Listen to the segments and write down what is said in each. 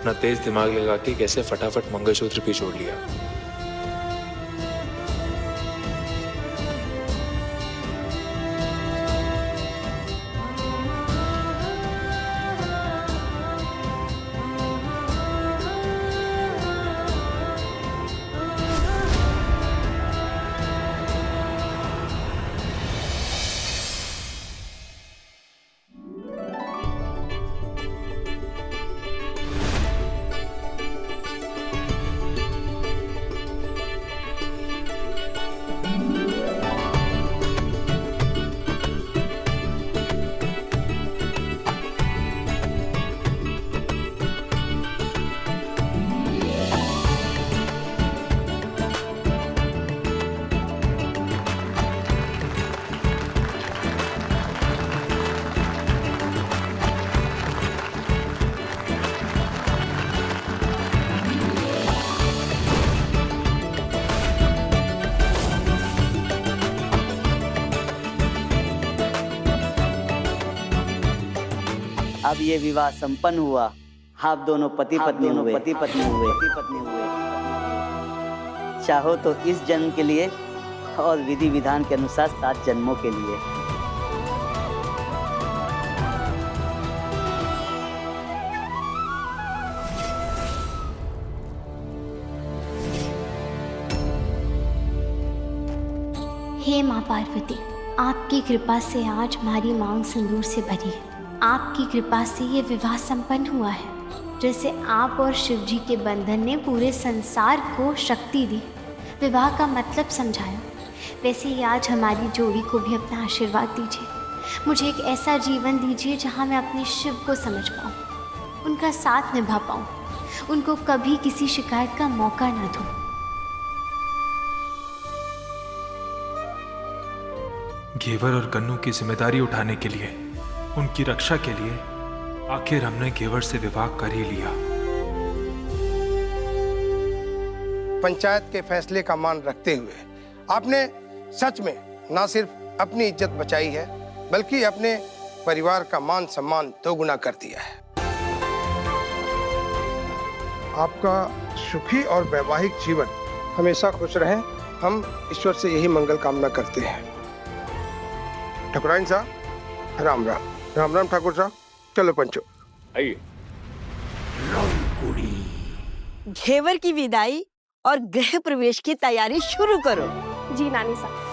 अपना तेज दिमाग लगा के कैसे फटाफट मंगलसूत्र भी जोड़ लिया। अब ये विवाह संपन्न हुआ। आप दोनों पति पत्नी हुए। चाहो तो इस जन्म के लिए और विधि विधान के अनुसार 7 जन्मों के लिए। हे माँ पार्वती, आपकी कृपा से आज हमारी मांग सिंदूर से भरी है। आपकी कृपा से ये विवाह संपन्न हुआ है। जैसे आप और शिव जी के बंधन ने पूरे संसार को शक्ति दी, विवाह का मतलब समझाया, वैसे ही आज हमारी जोड़ी को भी अपना आशीर्वाद दीजिए। मुझे एक ऐसा जीवन दीजिए जहाँ मैं अपने शिव को समझ पाऊँ, उनका साथ निभा पाऊँ, उनको कभी किसी शिकायत का मौका न दूँ। घेवर और कन्नू की जिम्मेदारी उठाने के लिए, उनकी रक्षा के लिए आखिर हमने घेवर से विवाह कर ही लिया। पंचायत के फैसले का मान रखते हुए आपने सच में न सिर्फ अपनी इज्जत बचाई है, बल्कि अपने परिवार का मान सम्मान दोगुना कर दिया है। आपका सुखी और वैवाहिक जीवन हमेशा खुश रहे, हम ईश्वर से यही मंगल कामना करते हैं। ठाकुराइन साहब, राम राम। राम राम ठाकुर साहब, चलो पंचो आइए। घेवर की विदाई और गृह प्रवेश की तैयारी शुरू करो। जी नानी साहब।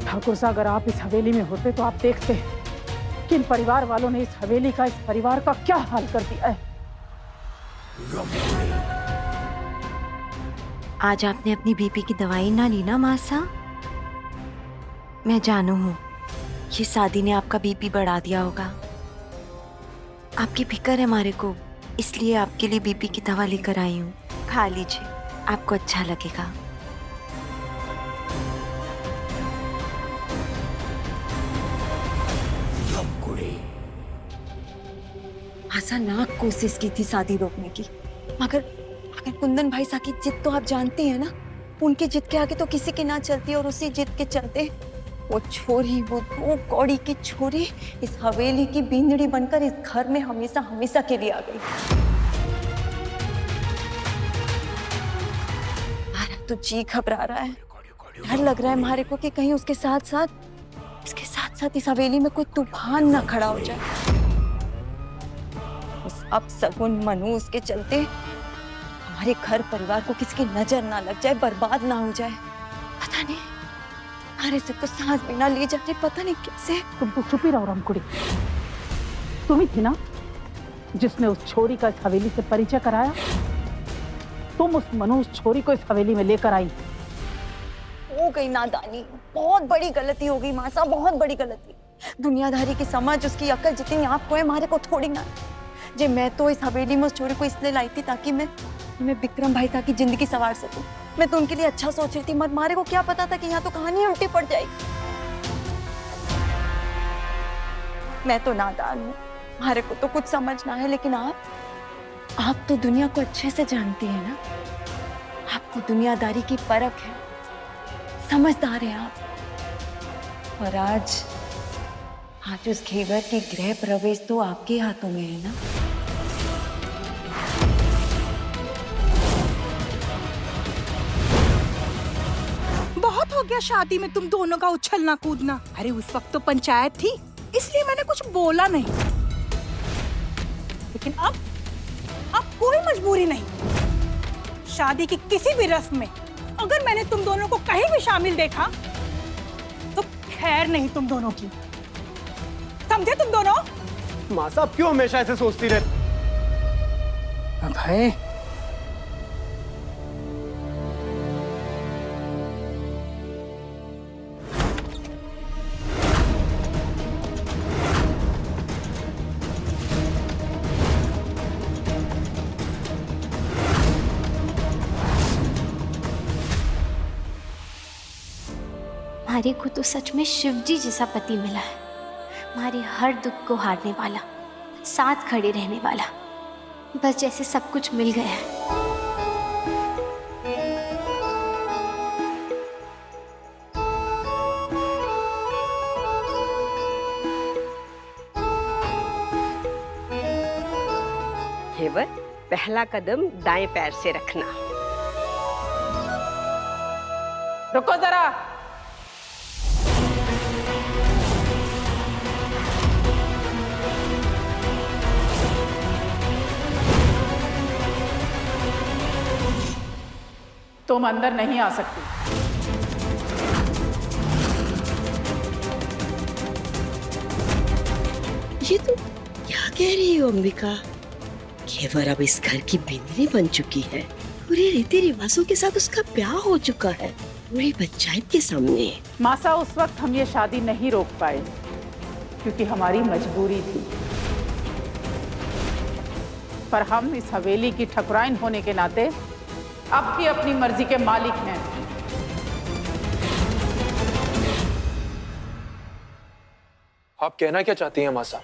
ठाकुर साहब, अगर आप इस हवेली में होते तो आप देखते कि इन परिवार वालों ने इस हवेली का, इस परिवार का क्या हाल कर दिया है। आज आपने अपनी बीपी की दवाई ना ली ना मासा? मैं जानू हूँ ये शादी ने आपका बीपी बढ़ा दिया होगा। आपकी फिक्र है हमारे को, इसलिए आपके लिए बीपी की दवा लेकर आई हूँ। खा लीजिए, आपको अच्छा लगेगा। आशा नाक कोशिश की थी शादी रोकने की, मगर कुंदन भाई साहब की जिद तो आप जानती हैं ना। उनकी जिद के आगे तो किसी की ना चलती, और उसी जिद के चलते वो छोरी, वो 2 कौड़ी की छोरी इस हवेली की बींदड़ी बनकर इस घर में हमेशा हमेशा के लिए आ गई। हमारा तो जी घबरा रहा है, डर लग रहा है हमारे को कि कहीं उसके साथ साथ इस हवेली में कोई तूफान ना खड़ा हो जाए। उस अपशगुन मनहूस के चलते हमारे घर परिवार को किसी की नजर ना लग जाए, बर्बाद ना हो जाए। पता नहीं, हमारे से तो सांस भी ना ली जाती, पता नहीं कैसे। तुम तो चुप ही रहो रामकुड़ी। तुम ही थी ना जिसने उस छोरी का इस हवेली से परिचय कराया। तुम उस मनहूस छोरी को इस हवेली में लेकर आई हो गई नादानी, बहुत बड़ी गलती हो गई मासा, बहुत बड़ी गलती। दुनियादारी की समझ, उसकी अकल जितनी आपको है, हमारे को थोड़ी ना। जे मैं तो इस हवेली में उस छोरे को इसलिए लाई थी ताकि मैं विक्रम भाई ताकि जिंदगी संवार सकूं। मैं तो उनके लिए अच्छा सोच रही थी, मत मारे को क्या पता था कि यहाँ तो कहानी उल्टी पड़ जाएगी। मैं तो नादान हूँ, हमारे को तो कुछ समझना है, लेकिन आप तो दुनिया को अच्छे से जानती हैं ना। आपको दुनियादारी की परख है, समझदार हैं आप। और आज उस घेवर की गृह प्रवेश तो आपके हाथों में है ना। बहुत हो गया शादी में तुम दोनों का उछलना कूदना। अरे उस वक्त तो पंचायत थी, इसलिए मैंने कुछ बोला नहीं, लेकिन अब कोई मजबूरी नहीं। शादी की किसी भी रस्म में अगर मैंने तुम दोनों को कहीं भी शामिल देखा तो खैर नहीं तुम दोनों की, समझे तुम दोनों? माँ साहब क्यों हमेशा ऐसे सोचती रहती? अभय, हमारे को तो सच में शिवजी जैसा पति मिला है, हमारे हर दुख को हारने वाला, साथ खड़े रहने वाला। बस जैसे सब कुछ मिल गया है। घेवर, पहला कदम दाएं पैर से रखना। रुको जरा। तुम अंदर नहीं आ सकती। ये तुम क्या कह रही हो अंबिका? घेवर अब इस घर की बिंदनी बन चुकी है, पूरे रीति रिवाजों के साथ उसका ब्याह हो चुका है, पूरी पंचायत के सामने। मासा, उस वक्त हम ये शादी नहीं रोक पाए क्योंकि हमारी मजबूरी थी, पर हम इस हवेली की ठकुराइन होने के नाते अब भी अपनी मर्जी के मालिक हैं। आप कहना क्या चाहती हैं मासा?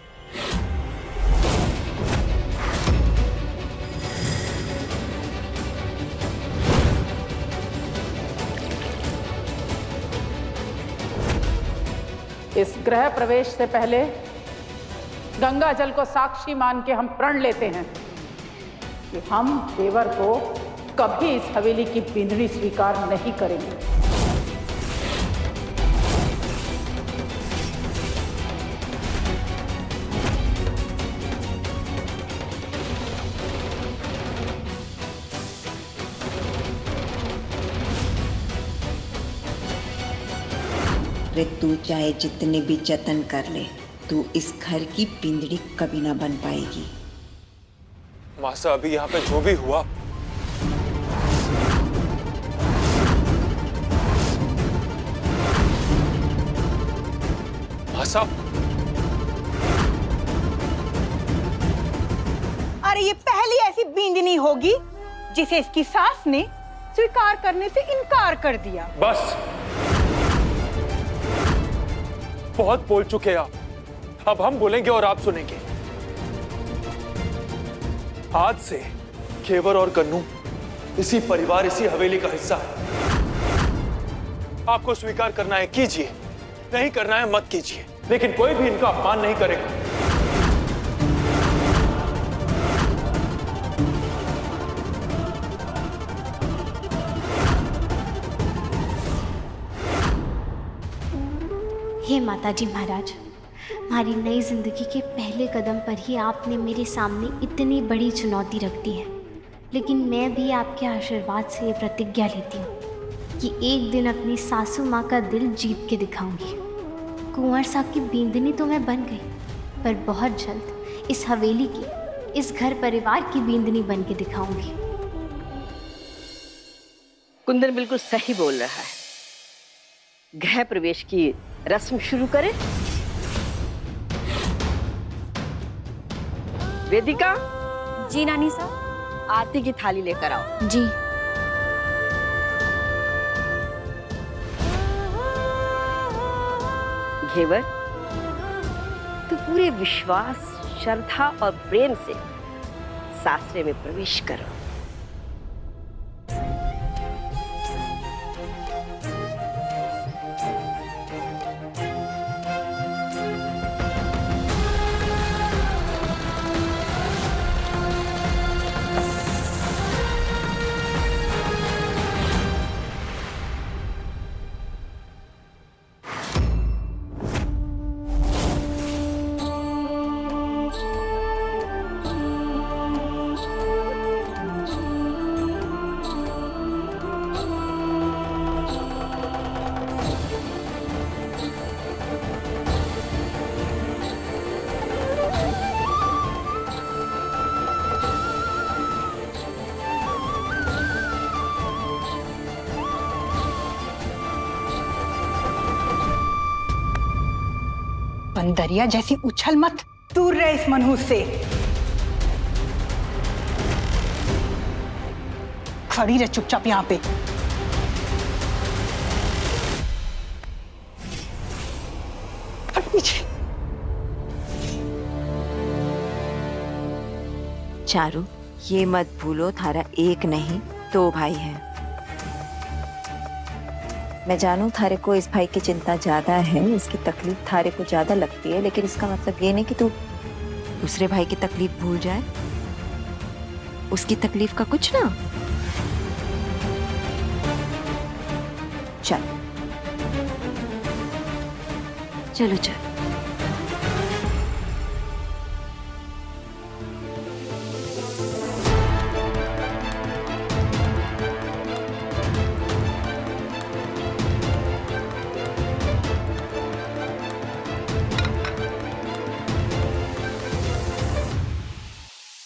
इस गृह प्रवेश से पहले गंगा जल को साक्षी मान के हम प्रण लेते हैं कि हम देवर को कभी इस हवेली की बिंदनी स्वीकार नहीं करेंगे। रे तू चाहे जितने भी जतन कर ले, तू इस घर की बिंदड़ी कभी ना बन पाएगी। मासा, अभी यहाँ पे जो भी हुआ, मासा। अरे ये पहली ऐसी बींदनी होगी जिसे इसकी सास ने स्वीकार करने से इनकार कर दिया। बस, बहुत बोल चुके आप, अब हम बोलेंगे और आप सुनेंगे। आज से घेवर और कन्नू इसी परिवार, इसी हवेली का हिस्सा है। आपको स्वीकार करना है कीजिए, नहीं करना है मत कीजिए, लेकिन कोई भी इनका अपमान नहीं करेगा। हे माताजी महाराज, हमारी नई जिंदगी के पहले कदम पर ही आपने मेरे सामने इतनी बड़ी चुनौती रख दी है, लेकिन मैं भी आपके आशीर्वाद से ये प्रतिज्ञा लेती हूँ कि एक दिन अपनी सासू माँ का दिल जीत के दिखाऊंगी। कुंवर साहब की बींदनी तो मैं बन गई, पर बहुत जल्द इस हवेली की, इस घर परिवार की बींदनी बन के दिखाऊंगी। कुंदन बिल्कुल सही बोल रहा है। गृह प्रवेश की रस्म शुरू करें। वेदिका। जी नानी साहब। आरती की थाली लेकर आओ। जी। घेवर, तू पूरे विश्वास, श्रद्धा और प्रेम से सासरे में प्रवेश करो। बंदरिया जैसी उछल मत, दूर रहे इस मनहूस से। खड़ी रह चुपचाप यहाँ पे। हट पीछे। चारू, ये मत भूलो थारा एक नहीं दो भाई हैं। मैं जानू थारे को इस भाई की चिंता ज्यादा है, इसकी तकलीफ थारे को ज्यादा लगती है, लेकिन इसका मतलब ये नहीं कि तू दूसरे भाई की तकलीफ भूल जाए। उसकी तकलीफ का कुछ ना। चल चलो चल।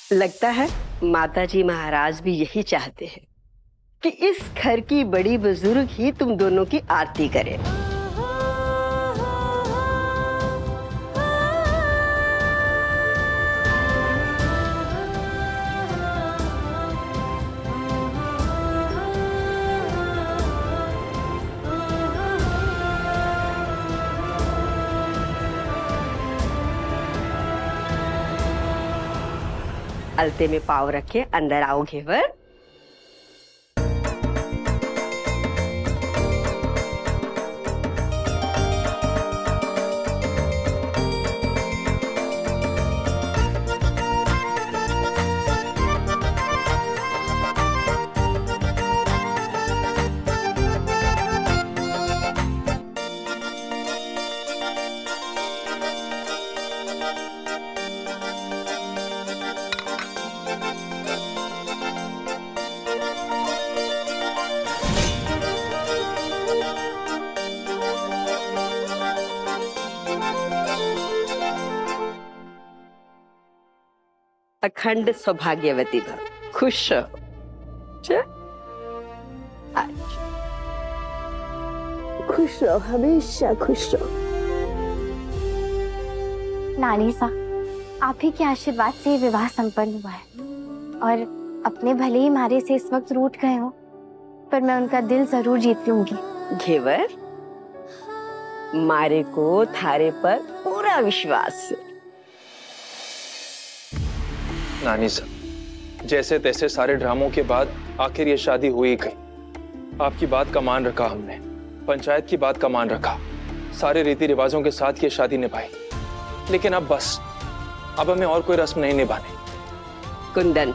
लगता है माताजी महाराज भी यही चाहते हैं कि इस घर की बड़ी बुजुर्ग ही तुम दोनों की आरती करे। अलते में पाव रखे अंदर आओ घेवर। अखंड सौभाग्यवती भव, खुश रहो। खुश रहो, हमेशा खुश रहो। नानी साहब, आप ही के आशीर्वाद से ये विवाह संपन्न हुआ है, और अपने भले ही मारे से इस वक्त रूठ गए हो, पर मैं उनका दिल जरूर जीत लूंगी। घेवर, मारे को थारे पर पूरा विश्वास है। नानी साहब, जैसे तैसे सारे ड्रामों के बाद आखिर ये शादी हो ही गई। आपकी बात का मान रखा हमने, पंचायत की बात का मान रखा, सारे रीति रिवाजों के साथ ये शादी निभाई। लेकिन अब बस, अब हमें और कोई रस्म नहीं निभाने। कुंदन,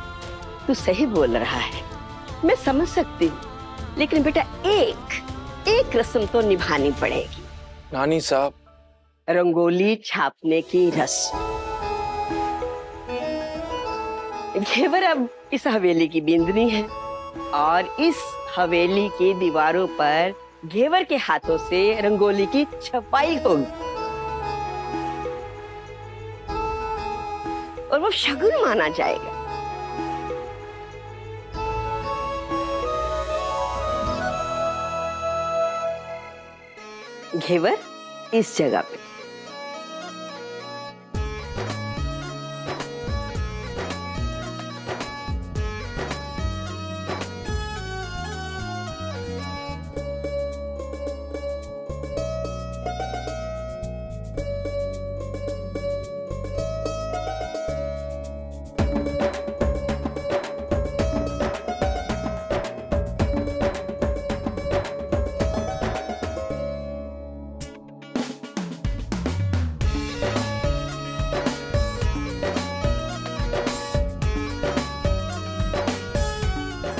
तू सही बोल रहा है, मैं समझ सकती हूँ, लेकिन बेटा एक रस्म तो निभानी पड़ेगी। नानी साहब, रंगोली छापने की रस्म। घेवर अब इस हवेली की बिंदनी है, और इस हवेली की दीवारों पर घेवर के हाथों से रंगोली की छपाई होगी, और वो शगुन माना जाएगा। घेवर इस जगह पे।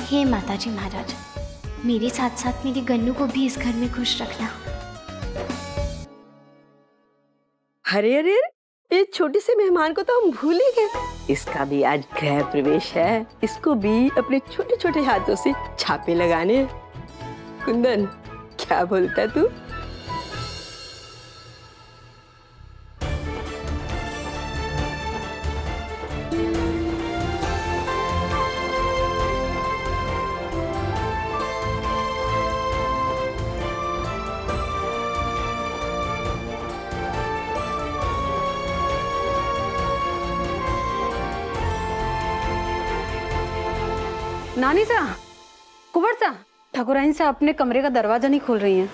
हे माताजी महाराज, मेरे साथ साथ मेरी गन्नू को भी इस घर में खुश रखना। अरे अरे, ये छोटे से मेहमान को तो हम भूल ही गए। इसका भी आज गृह प्रवेश है, इसको भी अपने छोटे छोटे हाथों से छापे लगाने हैं। कुंदन, क्या बोलता तू? नानी सा, कुंवर सा, ठाकुराइन से अपने कमरे का दरवाजा नहीं खोल रही हैं।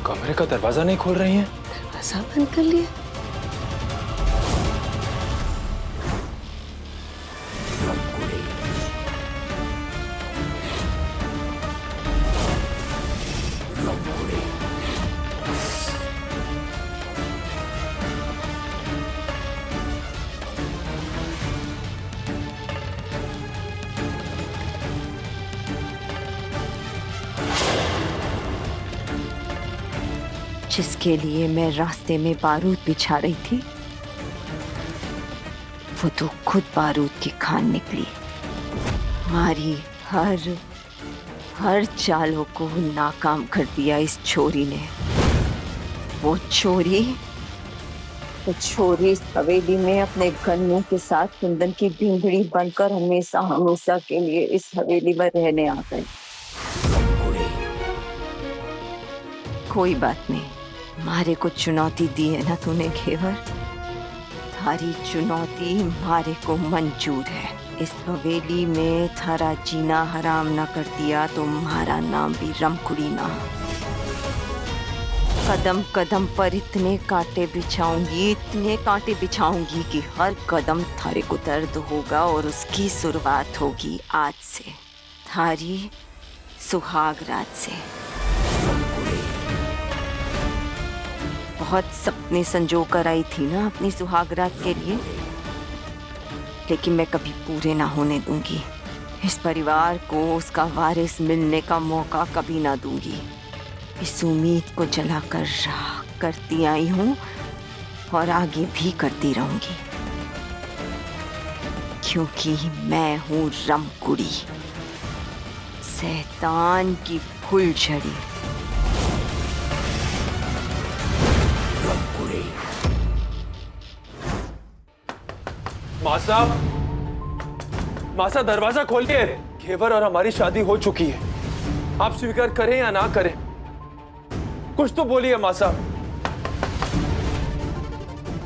कमरे का दरवाजा नहीं खोल रही हैं? दरवाजा बंद कर लिया। जिसके लिए मैं रास्ते में बारूद बिछा रही थी, वो तो खुद बारूद की खान निकली। हमारी हर चालों को नाकाम कर दिया इस छोरी ने। वो छोरी इस हवेली में अपने गन्नू के साथ कुंदन की बिंगड़ी बनकर हमेशा हमेशा के लिए इस हवेली में रहने आ गई। कोई बात नहीं, मारे को चुनौती दी है ना तूने घेवर, थारी चुनौती मारे को मंजूर है। इस हवेली में थारा जीना हराम ना कर दिया तो हमारा नाम भी रमकुड़ी ना। कदम कदम पर इतने कांटे बिछाऊंगी कि हर कदम थारे को दर्द होगा, और उसकी शुरुआत होगी आज से, थारी सुहाग रात से। बहुत सपने संजो कर आई थी ना अपनी सुहाग रात के लिए, लेकिन मैं कभी पूरे ना होने दूंगी। इस परिवार को उसका वारिस मिलने का मौका कभी ना दूंगी। इस उम्मीद को जलाकर राख करती आई हूँ और आगे भी करती रहूंगी, क्योंकि मैं हूँ रमकुड़ी, शैतान की फुलझड़ी। मासा, दरवाजा खोलिए। घेवर और हमारी शादी हो चुकी है, आप स्वीकार करें या ना करें, कुछ तो बोलिए मासा।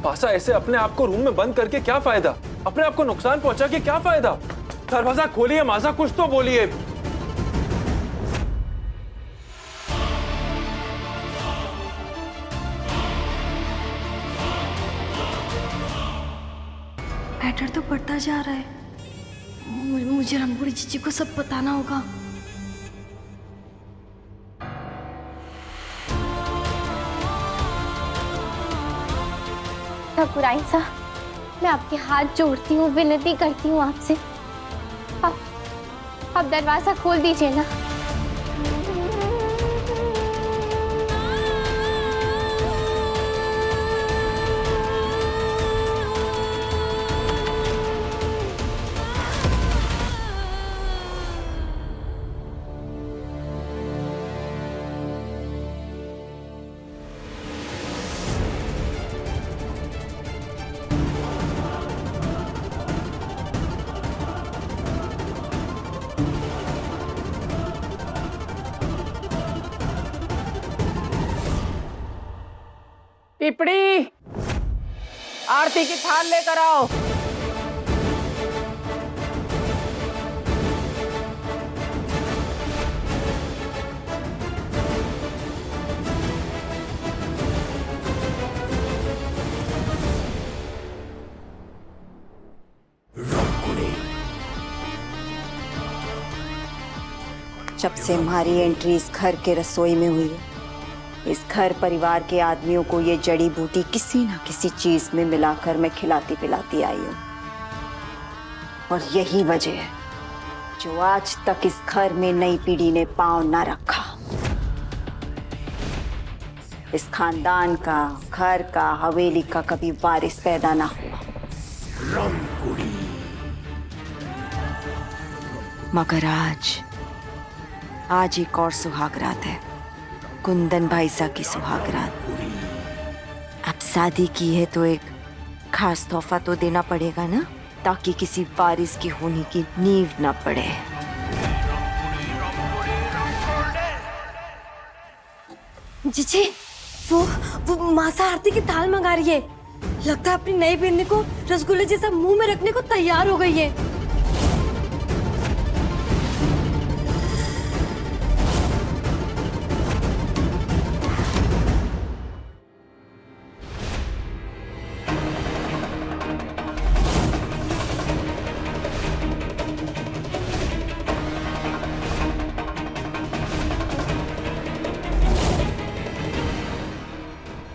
मासा, ऐसे अपने आप को रूम में बंद करके क्या फायदा, अपने आप को नुकसान पहुंचा के क्या फायदा। दरवाजा खोलिए मासा, कुछ तो बोलिए। मैटर तो बढ़ता जा रहा है। मुझे रमकुड़ी जीजी को सब बताना होगा। ठाकुराइन साहब, मैं आपके हाथ जोड़ती हूँ, विनती करती हूँ आपसे, आप दरवाजा खोल दीजिए ना। पिपड़ी, आरती की थाल लेकर आओ। जब से हमारी एंट्री इस घर के रसोई में हुई है, इस घर परिवार के आदमियों को ये जड़ी बूटी किसी ना किसी चीज में मिलाकर मैं खिलाती पिलाती आई हूँ। और यही वजह है जो आज तक इस घर में नई पीढ़ी ने पांव ना रखा। इस खानदान का, घर का, हवेली का कभी वारिस पैदा ना हुआ। मगर आज एक और सुहागरात है, कुंदन भाईसा की सुहागरात। अब शादी की है तो एक खास तोहफा तो देना पड़ेगा ना, ताकि किसी वारिस की होने की नींव ना पड़े। जीजी, वो मासा आरती की थाल मंगा रही है। लगता है अपनी नई बिन्नी को रसगुल्ले जैसा मुंह में रखने को तैयार हो गई है।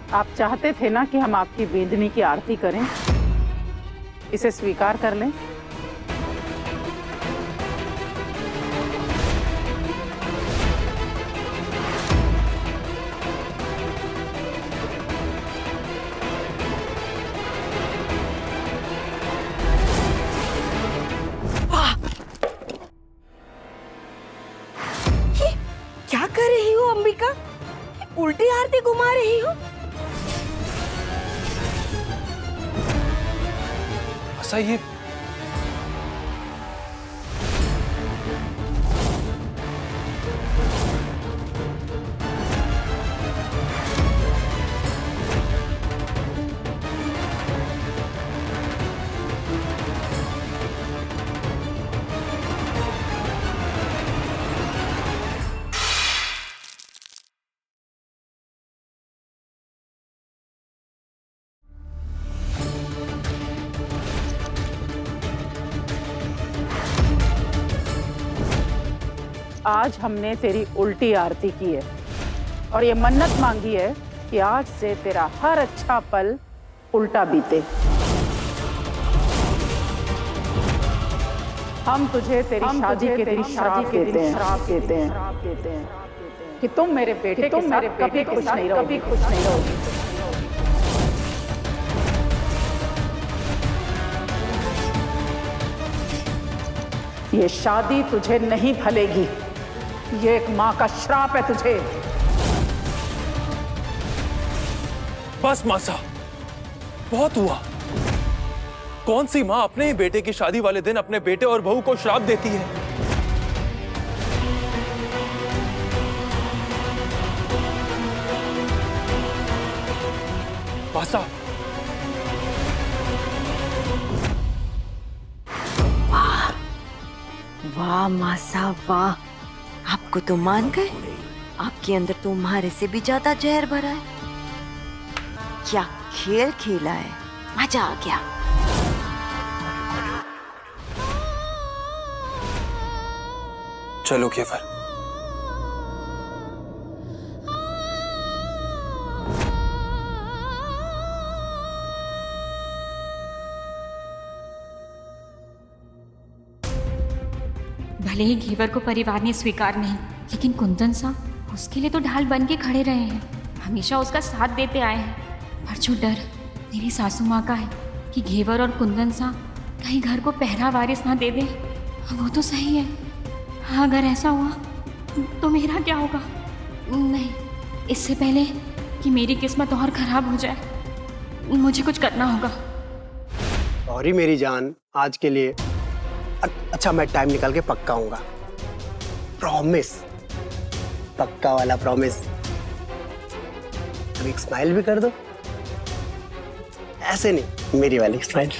आप चाहते थे ना कि हम आपकी वेदनी की आरती करें, इसे स्वीकार कर लें। ये क्या कर रही हो अंबिका? उल्टी आरती घुमा रही हो। ऐसा ये आज हमने तेरी उल्टी आरती की है और ये मन्नत मांगी है कि आज से तेरा हर अच्छा पल उल्टा बीते। हम तुझे तेरी शादी के दिन श्राप देते हैं कि तुम मेरे बेटे के साथ कभी खुश नहीं रहोगी। ये शादी तुझे नहीं फलेगी, ये एक माँ का श्राप है तुझे। बस मासा, बहुत हुआ। कौन सी माँ अपने ही बेटे की शादी वाले दिन अपने बेटे और बहू को श्राप देती है? मासा, वाह मासा वाह, आपको तो मान गए। आपके अंदर तो तुम्हारे से भी ज्यादा जहर भरा है। क्या खेल खेला है, मजा आ गया। चलो केवल। भले ही घेवर को परिवार ने स्वीकार नहीं, लेकिन कुंदन साहब उसके लिए तो ढाल बन के खड़े रहे हैं, हमेशा उसका साथ देते आए हैं। पर जो डर मेरी सासू माँ का है कि घेवर और कुंदन साहब कहीं घर को पहरा वारिस ना दे दे, वो तो सही है। हाँ, अगर ऐसा हुआ तो मेरा क्या होगा? नहीं, इससे पहले कि मेरी किस्मत और खराब हो जाए, मुझे कुछ करना होगा। और ही मेरी जान, आज के लिए अच्छा मैं टाइम निकाल के पक्का आऊंगा। प्रॉमिस, पक्का वाला प्रॉमिस। अब एक स्माइल भी कर दो। ऐसे नहीं, मेरी वाली स्माइल।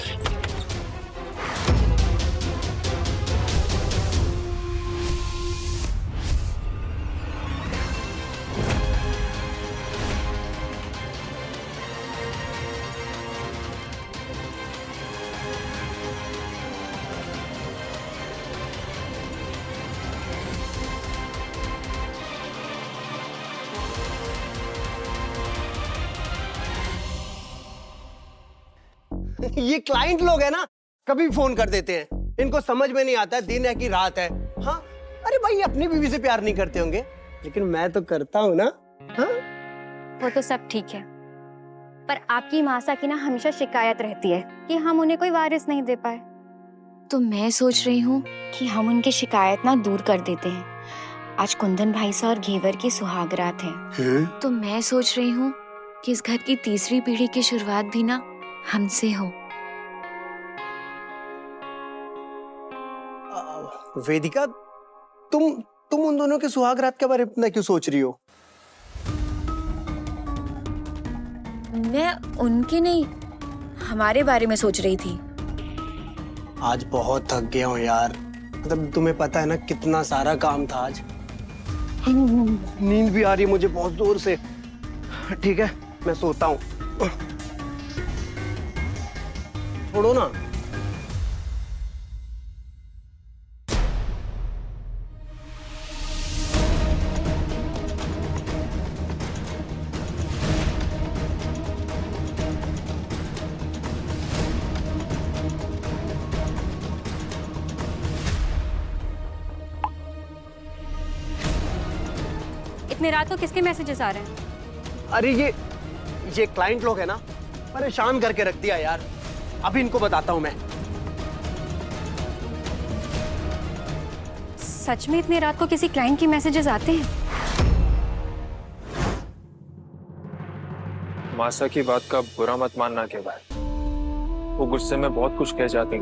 ये क्लाइंट लोग है ना, कभी फोन कर देते हैं, इनको समझ में नहीं आता दिन है कि रात है। हाँ, अरे भाई अपनी बीवी से प्यार नहीं करते होंगे, लेकिन मैं तो करता हूँ ना। हाँ? वो तो सब ठीक है, पर आपकी मासा की ना हमेशा शिकायत रहती है कि हम उन्हें कोई वारिस नहीं दे पाए। तो मैं सोच रही हूँ कि हम उनकी शिकायत ना दूर कर देते हैं। आज कुंदन भाई सा और घेवर की सुहागरात है, तो मैं सोच रही हूँ कि इस घर की तीसरी पीढ़ी की शुरुआत भी ना हमसे हो। वेदिका, तुम उन दोनों के सुहागरात के बारे में इतना क्यों सोच रही हो? मैं उनके नहीं, हमारे बारे में सोच रही थी। आज बहुत थक गया हूँ यार, मतलब तुम्हें पता है ना कितना सारा काम था आज। नींद भी आ रही है मुझे बहुत जोर से। ठीक है, मैं सोता हूँ। छोड़ो ना। इतने रात को किसके मैसेजेस आ रहे हैं? अरे ये क्लाइंट लोग है ना, परेशान करके रख दिया यार। अभी इनको बताता हूँ मैं। सच में इतने रात को किसी क्लाइंट के मैसेजेस आते हैं? मासा की बात का बुरा मत मानना के बाद, वो गुस्से में बहुत कुछ कह जाती है।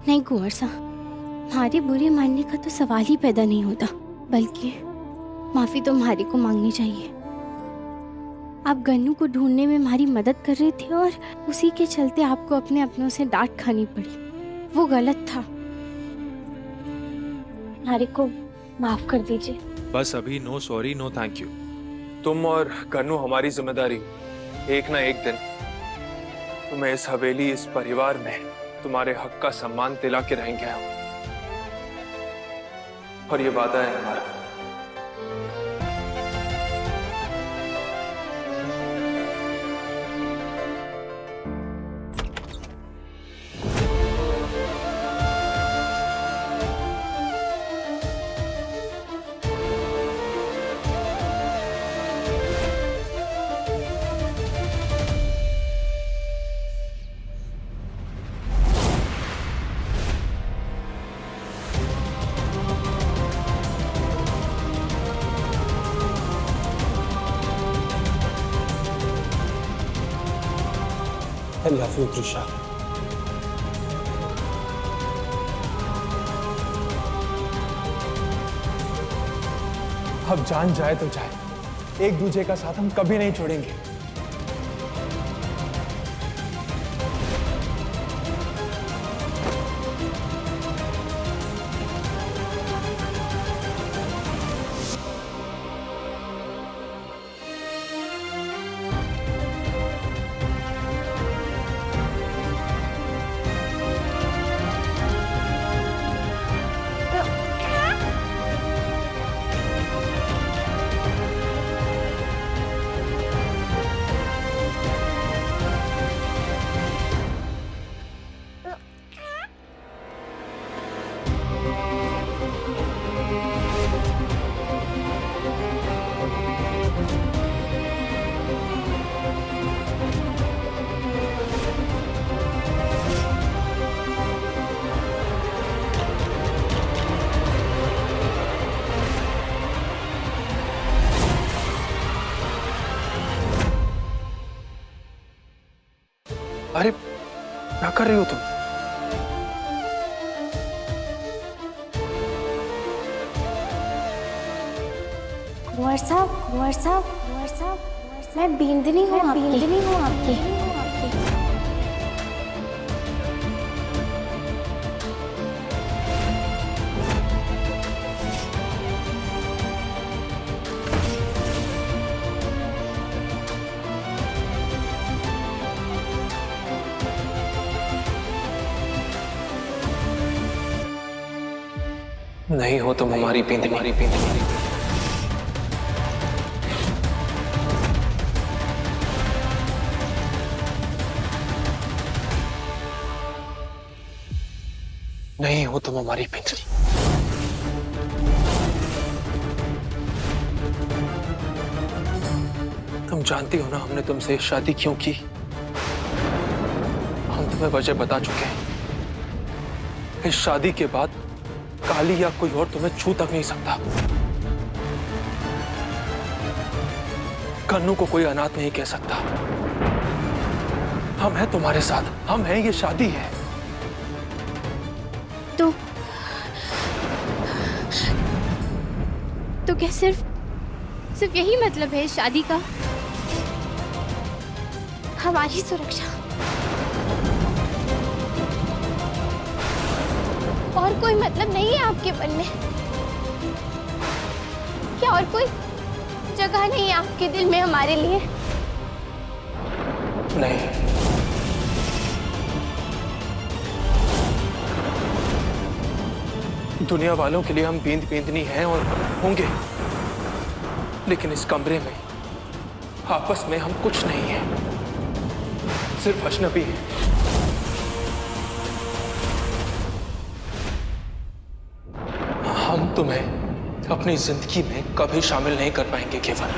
नहीं कुंवर साहब, हमारे बुरे मानने का तो सवाल ही पैदा नहीं होता, बल्कि माफी तो हमारे को मांगनी चाहिए। आप गन्नू को ढूंढने में हमारी मदद कर रहे थे और उसी के चलते आपको अपने अपनों से डांट खानी पड़ी। वो गलत था, हमारे को माफ कर दीजिए। बस अभी no sorry no thank you. तुम और गन्नू हमारी जिम्मेदारी। एक ना एक दिन तुम्हें इस हवेली, इस परिवार में तुम्हारे हक का सम्मान दिला के रहेंगे हम, और ये वादा है हमारा। I love you, Trisha. अब जान जाए तो जाए, एक दूसरे का साथ हम कभी नहीं छोड़ेंगे। अरे क्या कर रही हो तुम? कुंवर साहब, मैं बींदनी हूँ आपकी। नहीं हो तुम हमारी बिंदनी। नहीं हो तुम हमारी बिंदनी। तुम जानती हो ना हमने तुमसे शादी क्यों की। हम तुम्हें वजह बता चुके हैं। इस शादी के बाद काली या कोई और तुम्हें छू तक नहीं सकता। कन्नू को कोई अनाथ नहीं कह सकता। हम हैं तुम्हारे साथ, हम हैं, ये शादी है। तो क्या सिर्फ यही मतलब है इस शादी का? हमारी सुरक्षा, और कोई मतलब नहीं है आपके मन में? क्या और कोई जगह नहीं है आपके दिल में हमारे लिए? नहीं। दुनिया वालों के लिए हम बिंदनी हैं और होंगे, लेकिन इस कमरे में आपस में हम कुछ नहीं हैं, सिर्फ अजनबी हैं। हम तुम्हें अपनी जिंदगी में कभी शामिल नहीं कर पाएंगे घेवर।